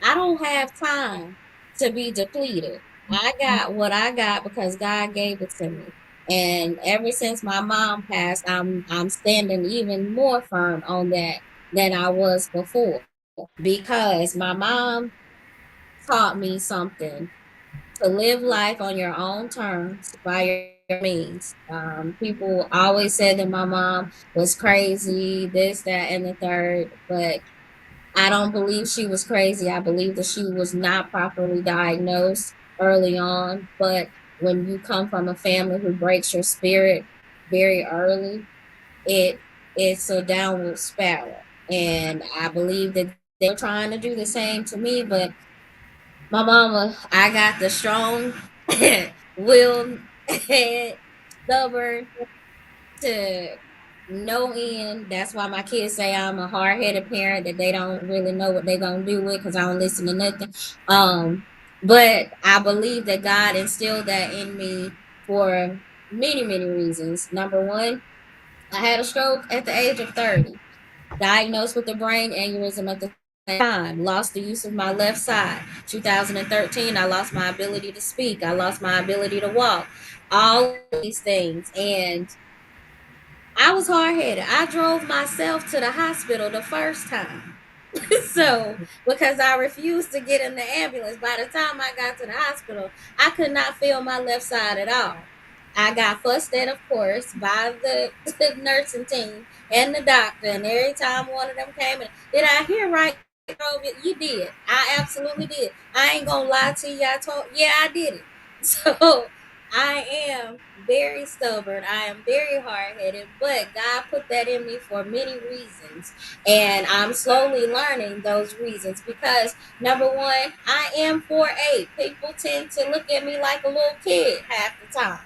S2: I don't have time to be depleted. I got what I got because God gave it to me. And ever since my mom passed, I'm standing even more firm on that than I was before, because my mom taught me something: to live life on your own terms by your means. People always said that my mom was crazy, this, that, and the third, but I don't believe she was crazy. I believe that she was not properly diagnosed early on. But when you come from a family who breaks your spirit very early, it it's a downward spiral. And I believe that they're trying to do the same to me, but my mama, I got the strong will head, stubborn to no end. That's why my kids say I'm a hard headed parent, that they don't really know what they're gonna do with, because I don't listen to nothing. But I believe that God instilled that in me for many, many reasons. Number one, I had a stroke at the age of 30, diagnosed with a brain aneurysm at the same time, lost the use of my left side. 2013, I lost my ability to speak. I lost my ability to walk. all of these things. And I was hard headed. I drove myself to the hospital the first time. So, because I refused to get in the ambulance, by the time I got to the hospital, I could not feel my left side at all. I got fussed at, of course, by the, the nursing team and the doctor. And every time one of them came in, did I hear right? You did. I absolutely did. I ain't gonna lie to you. I told, yeah, I did it. So I am very stubborn. I am very hard headed, but God put that in me for many reasons. And I'm slowly learning those reasons because number one, I am 4'8". People tend to look at me like a little kid half the time.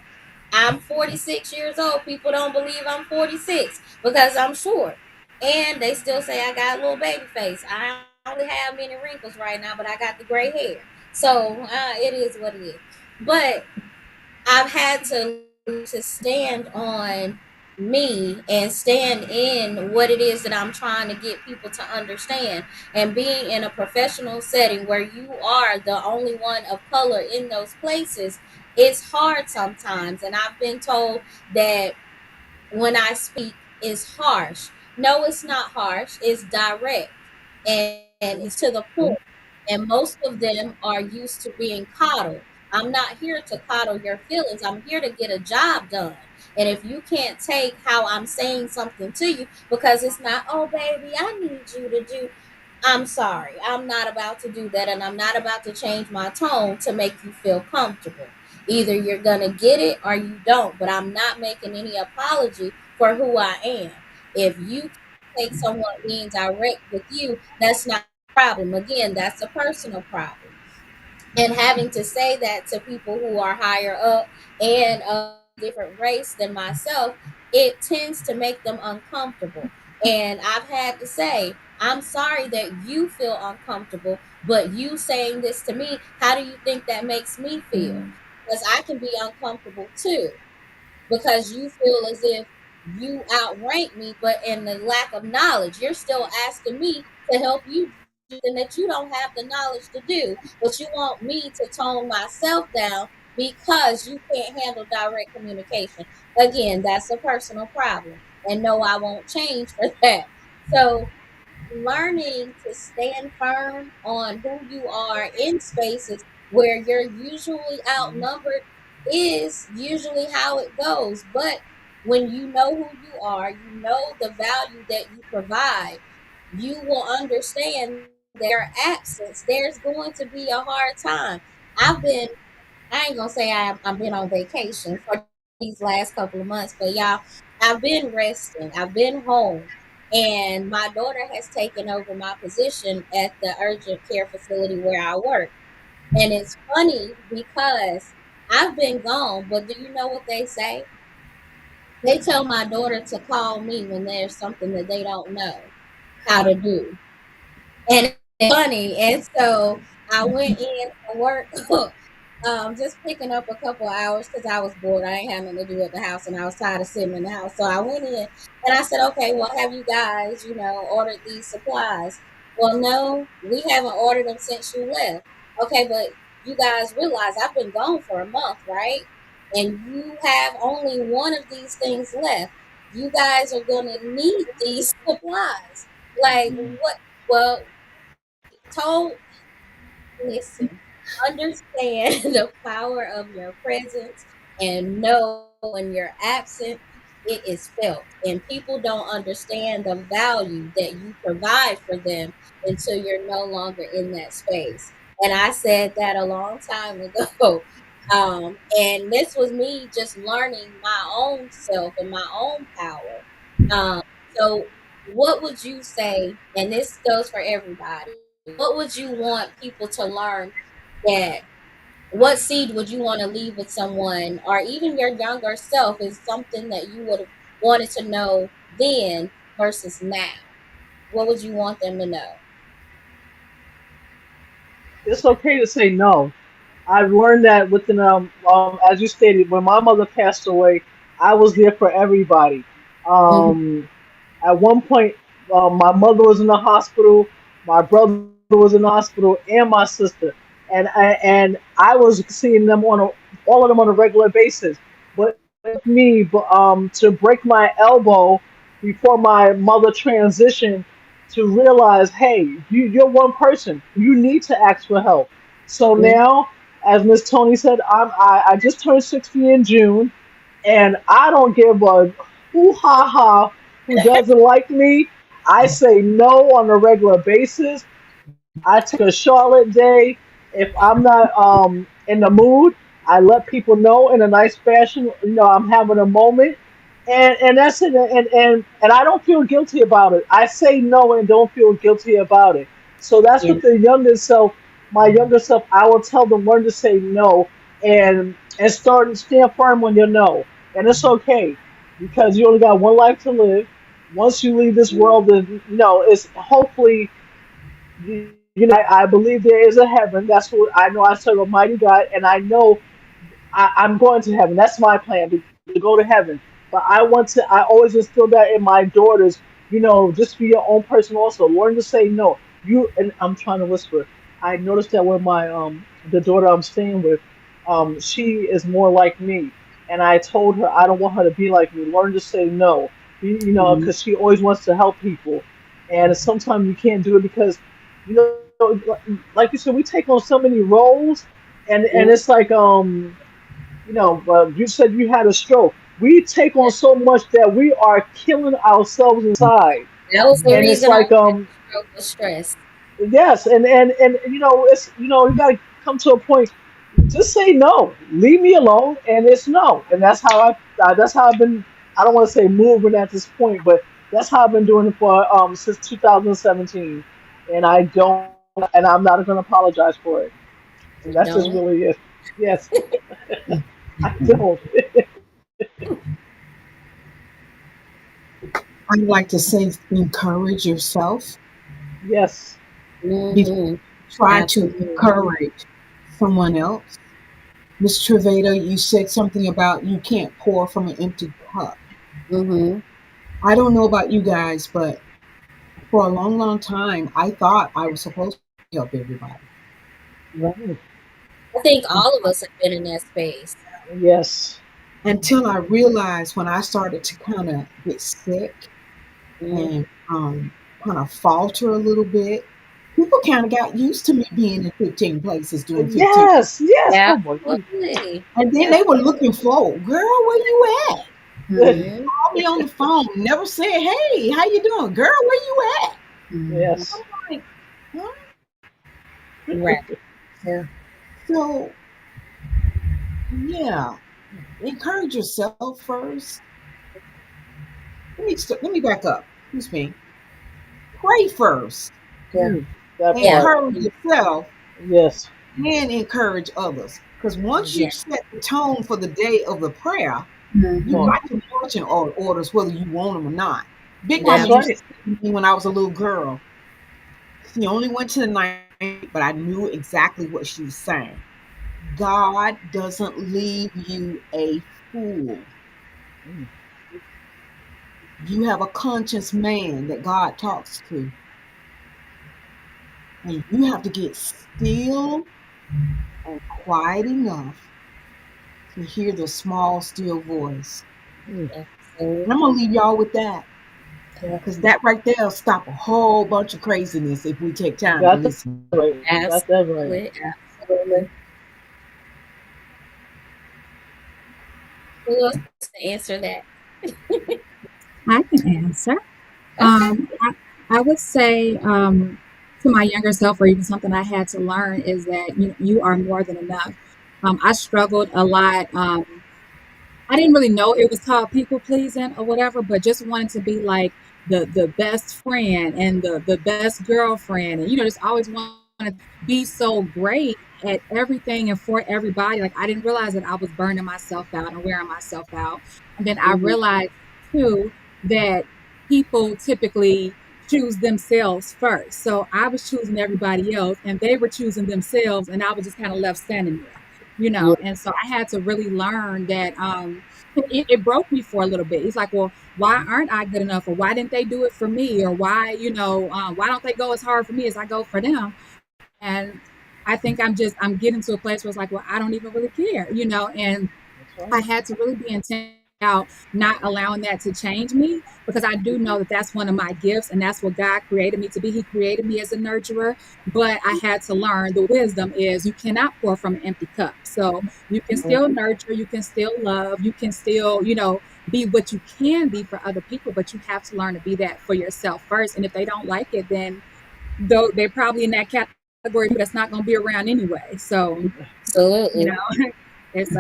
S2: I'm 46 years old. People don't believe I'm 46 because I'm short. And they still say I got a little baby face. I only have many wrinkles right now, but I got the gray hair. So it is what it is. But I've had to stand on me and stand in what it is that I'm trying to get people to understand. And being in a professional setting where you are the only one of color in those places, it's hard sometimes. And I've been told that when I speak is harsh. No, it's not harsh. It's direct and it's to the point. And most of them are used to being coddled. I'm not here to coddle your feelings. I'm here to get a job done. And if you can't take how I'm saying something to you because it's not, oh baby, I need you to do, I'm sorry. I'm not about to do that. And I'm not about to change my tone to make you feel comfortable. Either you're going to get it or you don't. But I'm not making any apology for who I am. If you can take someone being direct with you, that's not a problem. Again, that's a personal problem. And having to say that to people who are higher up and of a different race than myself, it tends to make them uncomfortable. And I've had to say, I'm sorry that you feel uncomfortable, but you saying this to me, how do you think that makes me feel? Because I can be uncomfortable too because you feel as if you outrank me, but in the lack of knowledge, you're still asking me to help you do something that you don't have the knowledge to do, but you want me to tone myself down because you can't handle direct communication. Again, that's a personal problem. And no, I won't change for that. So learning to stand firm on who you are in spaces where you're usually outnumbered is usually how it goes. But when you know who you are, you know the value that you provide, you will understand their absence. There's going to be a hard time. I've been I ain't gonna say I've been on vacation for these last couple of months, but y'all, I've been resting. I've been home, and my daughter has taken over my position at the urgent care facility where I work. And it's funny because I've been gone, but do you know what they say? They tell my daughter to call me when there's something that they don't know how to do. And it's funny. And so I went in to work, just picking up a couple hours because I was bored. I ain't had nothing to do at the house and I was tired of sitting in the house. So I went in and I said, okay, well, have you guys, ordered these supplies? Well, no, we haven't ordered them since you left. Okay, but you guys realize I've been gone for a month, right? And you have only one of these things left. You guys are going to need these supplies. Like, what? Well, told listen, understand the power of your presence and know when you're absent, it is felt. And people don't understand the value that you provide for them until you're no longer in that space. And I said that a long time ago. And this was me just learning my own self and my own power. Um, so, what would you say? And this goes for everybody, what would you want people to learn that what seed would you want to leave with someone or even your younger self is something that you would have wanted to know then versus now? What would you want them to know?
S6: It's okay to say no. I've learned that within, as you stated, when my mother passed away, I was there for everybody.
S2: Mhm.
S6: Um, at one point, my mother was in the hospital, my brother was in the hospital, and my sister, and I was seeing them all of them on a regular basis. but me, to break my elbow before my mother transitioned, to realize, hey, you're one person. You need to ask for help. So
S2: Mhm.
S6: now, as Miss Tony said, I just turned 60 in June, and I don't give a who ha ha who doesn't like me. I say no on a regular basis. I take a Charlotte day. If I'm not in the mood, I let people know in a nice fashion. I'm having a moment, and that's it. And I don't feel guilty about it. I say no and don't feel guilty about it. So that's
S2: Yeah.
S6: what the younger self, my younger self, I will tell them, learn to say no and start and stand firm on your no. And it's okay because you only got one life to live. Once you leave this world, then it's hopefully I believe there is a heaven. That's what I know. I serve a mighty God, and I know I'm going to heaven. That's my plan to go to heaven. But I want to. I always instill that in my daughters. Just be your own person. Also, learn to say no. And I'm trying to whisper. I noticed that with my the daughter I'm staying with, she is more like me, and I told her I don't want her to be like me. Learn to say no.
S2: Mhm.
S6: Because she always wants to help people, and sometimes you can't do it because like you said, we take on so many roles, and it's
S2: Yeah.
S6: like you said you had a stroke. We take on so much that we are killing ourselves inside,
S2: That was the
S6: and it's
S2: reason I
S6: like
S2: had the stroke was stress.
S6: yes, and it's you got to come to a point. Just say no. Leave me alone, and it's no, and that's how I've been. I don't want to say moving at this point, but that's how I've been doing it for since 2017, and and I'm not going to apologize for it. And
S2: You
S6: that's just
S2: don't.
S6: really it. Yes, I don't.
S5: I'd like to say encourage yourself
S6: Yes.
S5: before
S2: Hmm.
S5: you try to
S2: Absolutely.
S5: encourage someone else. Miss Triveda, you said something about you can't pour from an empty cup.
S2: Hmm.
S5: I don't know about you guys, but for a long, long time, I thought I was supposed to help everybody.
S2: Right.
S6: Mm,
S2: I think all of us have been in that space.
S6: yes.
S5: Until I realized when I started to kind of get sick
S2: Mhm.
S5: and kind of falter a little bit, people kind of got used to me being in 15 places doing 15.
S6: Yes. Yes. Oh my goodness.
S2: Absolutely.
S5: And then they were
S2: Absolutely.
S5: looking forward, girl, where you at?
S2: Hmm.
S5: Call me on the phone, never said, hey, how you doing? Girl, where you at?
S2: Hmm.
S6: Yes.
S5: I'm like, huh?
S2: Right. Yeah.
S5: So, yeah, encourage yourself first. Let me back up. Excuse me. Pray first.
S2: Yeah.
S6: Mm, that
S2: Yeah.
S6: part.
S5: Encourage yourself
S6: Yes.
S5: and encourage others. Because once
S2: Yeah.
S5: you set the tone for the day of the prayer,
S6: Come
S5: you
S2: Hmm.
S6: on.
S5: got your marching orders whether you want them or not. Big Mama
S6: That's
S5: used to
S6: right.
S2: Absolutely.
S5: say to me when I was a little girl, she only went to the night, but I knew exactly what she was saying. God doesn't leave you a fool.
S6: Mm,
S5: You have a conscious man that God talks to, and you have to get still and quiet enough to hear the small, still voice.
S6: mm.
S5: And I'm
S2: Absolutely.
S5: going to leave y'all with that
S2: Yeah.
S5: because that right there will stop a whole bunch of craziness if we take
S6: You
S5: time to
S6: got that
S5: listen.
S6: right. Got that right.
S2: Absolutely. Absolutely. Who else to answer that?
S4: I can answer.
S2: Okay.
S4: I would say to my younger self, or even something I had to learn, is that you are more than enough. I struggled a lot. I didn't really know it was called people pleasing or whatever, but just wanted to be like the best friend and the best girlfriend, and just always want to be so great at everything and for everybody. Like I didn't realize that I was burning myself out and wearing myself out, and then I
S2: Hmm.
S4: realized too that people typically choose themselves first. So I was choosing everybody else, and they were choosing themselves, and I was just kind of left standing there.
S2: Yeah.
S4: And so I had to really learn that it broke me for a little bit. It's like, well, why aren't I good enough? Or why didn't they do it for me? Or why don't they go as hard for me as I go for them? And I think I'm getting to a place where it's like, well, I don't even really care, and I
S6: Right.
S4: had to really be intentional about not allowing that to change me because I do know that that's one of my gifts and that's what God created me to be. He created me as a nurturer, but I had to learn the wisdom is you cannot pour from an empty cup. So you can still nurture, you can still love, you can still, be what you can be for other people, but you have to learn to be that for yourself first. And if they don't like it, then though they're probably in that category that's not going to be around anyway. So, you
S2: Absolutely.
S4: know, it's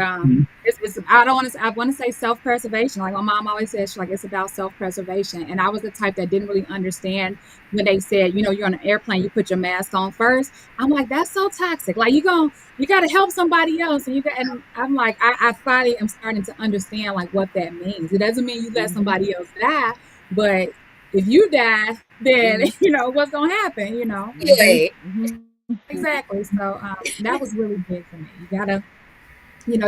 S4: I don't want to I want to say self preservation. Like my mom always says, she's like it's about self preservation. And I was the type that didn't really understand when they said, you're on an airplane, you put your mask on first. I'm like, that's so toxic. Like you got to help somebody else, and I'm like, I finally am starting to understand like what that means. It doesn't mean you let
S6: Mm-hmm.
S4: somebody else die, but if you die, then
S6: Mm-hmm.
S4: what's gonna happen.
S6: Mm-hmm.
S2: Yeah.
S4: Exactly. So that was really big for me. You gotta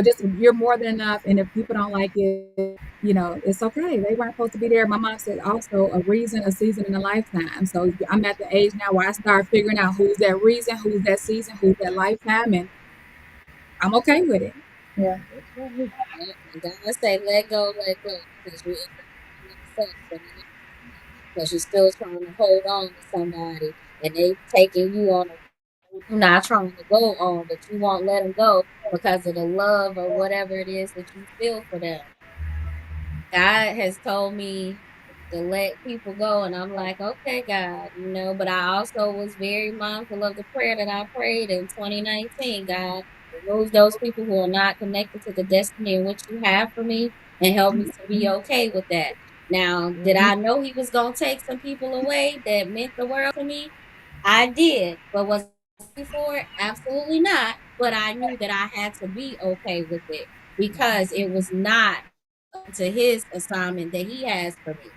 S4: just you're more than enough. And if people don't like it, it's okay. They weren't supposed to be there. My mom said also a reason, a season, and a lifetime. So I'm at the age now where I start figuring out who's that reason, who's that season, who's that lifetime, and I'm okay with it.
S3: Yeah.
S6: That's right.
S2: Yeah, and God say, let go, because you end up hurting yourself in the long run. Because you're still trying to hold on to somebody, and they taking you on a road you're not trying to go on, but you won't let them go because of the love or whatever it is that you feel for them. God has told me to let people go, and I'm like, okay, God, but I also was very mindful of the prayer that I prayed in 2019. God, remove those people who are not connected to the destiny in which you have for me, and help me to be okay with that. Now, did
S6: Mm-hmm.
S2: I know He was going to take some people away that meant the world to me? I did, but was I ready for it? Absolutely not. But I knew that I had to be okay with it because it was not to his assignment that he has for me.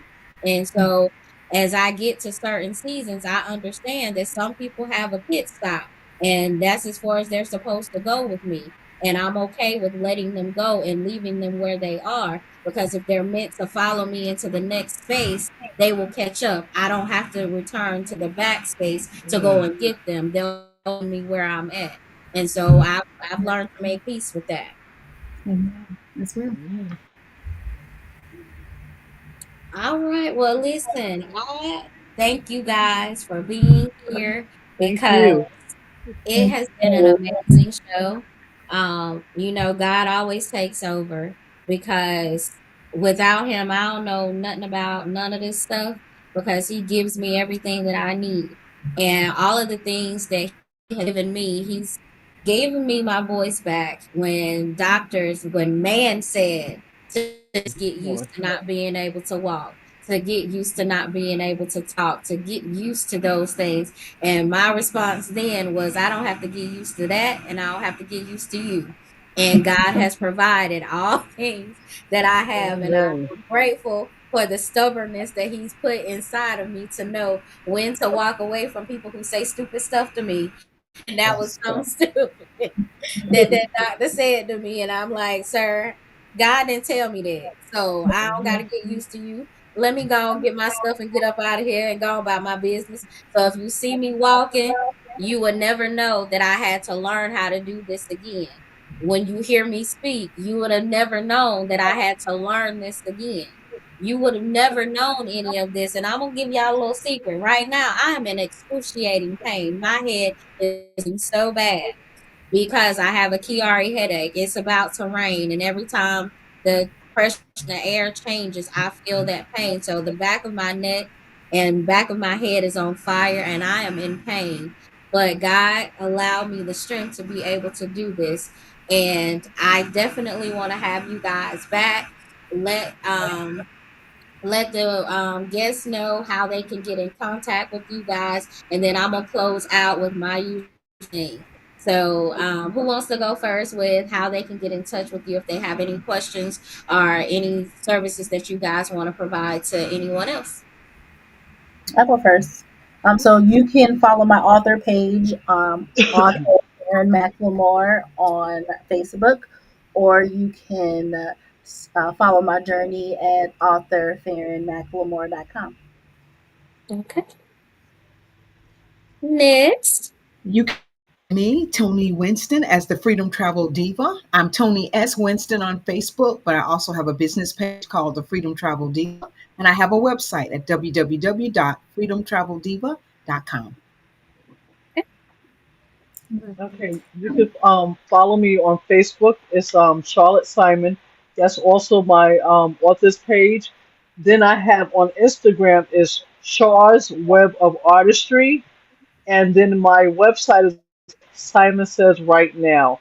S2: And so as I get to certain seasons, I understand that some people have a pit stop, and that's as far as they're supposed to go with me. And I'm okay with letting them go and leaving them where they are because if they're meant to follow me into the next space, they will catch up. I don't have to return to the back space to go
S6: Mm-hmm.
S2: and get them. They'll know me where I'm at. And so I've learned to make peace with that.
S4: Amen. That's real.
S6: Mm-hmm.
S2: All right. Well, listen, I thank you guys for being here
S6: Thank
S2: because
S6: you.
S2: it has been an amazing show. God always takes over because without him, I don't know nothing about none of this stuff because he gives me everything that I need. And all of the things that he has given me, he's given me my voice back when man said to just get used
S6: Lord.
S2: to not being able to walk, to get used to not being able to talk, to get used to those things. And my response then was, I don't have to get used to that, and I don't have to get used to you. And God has provided all things that I have, and I'm
S6: Amen.
S2: grateful for the stubbornness that He's put inside of me to know when to walk away from people who say stupid stuff to me. And that was
S6: Yes.
S2: something stupid that doctor said to me, and I'm like, sir, God didn't tell me that, so I don't got
S6: Mm-hmm.
S2: to get used to you. Let me go and get my stuff and get up out of here and go about my business. So if you see me walking, you would never know that I had to learn how to do this again. When you hear me speak, you would have never known that I had to learn this again. You would have never known any of this. And I'm gonna give y'all a little secret. Right now, I am in excruciating pain. My head is so bad because I have a Chiari headache. It's about to rain, and every time the pressure in the air changes, I feel that pain. So the back of my neck and back of my head is on fire, and I am in pain. But God allowed me the strength to be able to do this, and I definitely want to have you guys back. Let let the guests know how they can get in contact with you guys, and then I'm gonna close out with my usual thing. So, who wants to go first with how they can get in touch with you if they have any questions or any services that you guys want to provide to anyone else?
S3: I'll go first. So you can follow my author page, author Aaron McLemore on Facebook, or you can follow my journey at authorfarronmclemore.com.
S2: Okay. Next.
S5: You me, Tony Winston, as the Freedom Travel Diva. I'm Tony S. Winston on Facebook, but I also have a business page called the Freedom Travel Diva, and I have a website at www.freedomtraveldiva.com.
S6: Okay, you could follow me on Facebook. It's Charlotte Simon. That's also my author's page. Then I have on Instagram is Char's Web of Artistry, and then my website is Simon Says Right Now.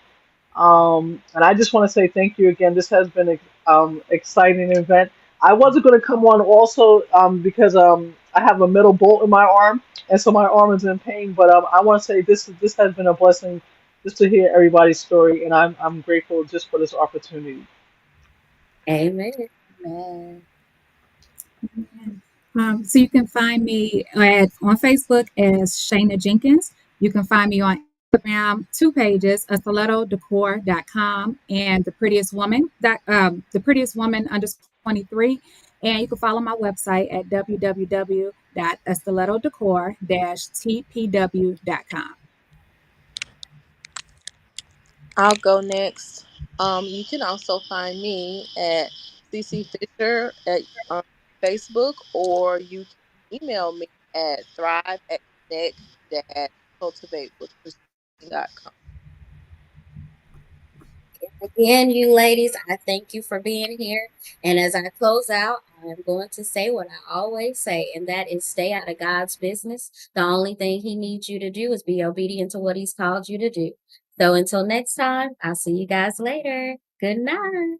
S6: And I just want to say thank you again. This has been an exciting event. I wasn't going to come on also because I have a metal bolt in my arm, and so my arm is in pain. But I want to say this has been a blessing just to hear everybody's story, and I'm grateful just for this opportunity.
S2: Amen.
S3: Man.
S4: So you can find me on Facebook as Shayna Jenkins. You can find me on Instagram, two pages, stilettodecor.com and the prettiest woman underscore 23. And you can follow my website at www.stilettodecor-tpw.com.
S7: I'll go next. You can also find me at CC Fisher at um, Facebook, or you can email me at thrive at cultivate with com.
S2: Again, you ladies, I thank you for being here. And as I close out, I'm going to say what I always say, and that is stay out of God's business. The only thing He needs you to do is be obedient to what He's called you to do. So until next time, I'll see you guys later. Good night.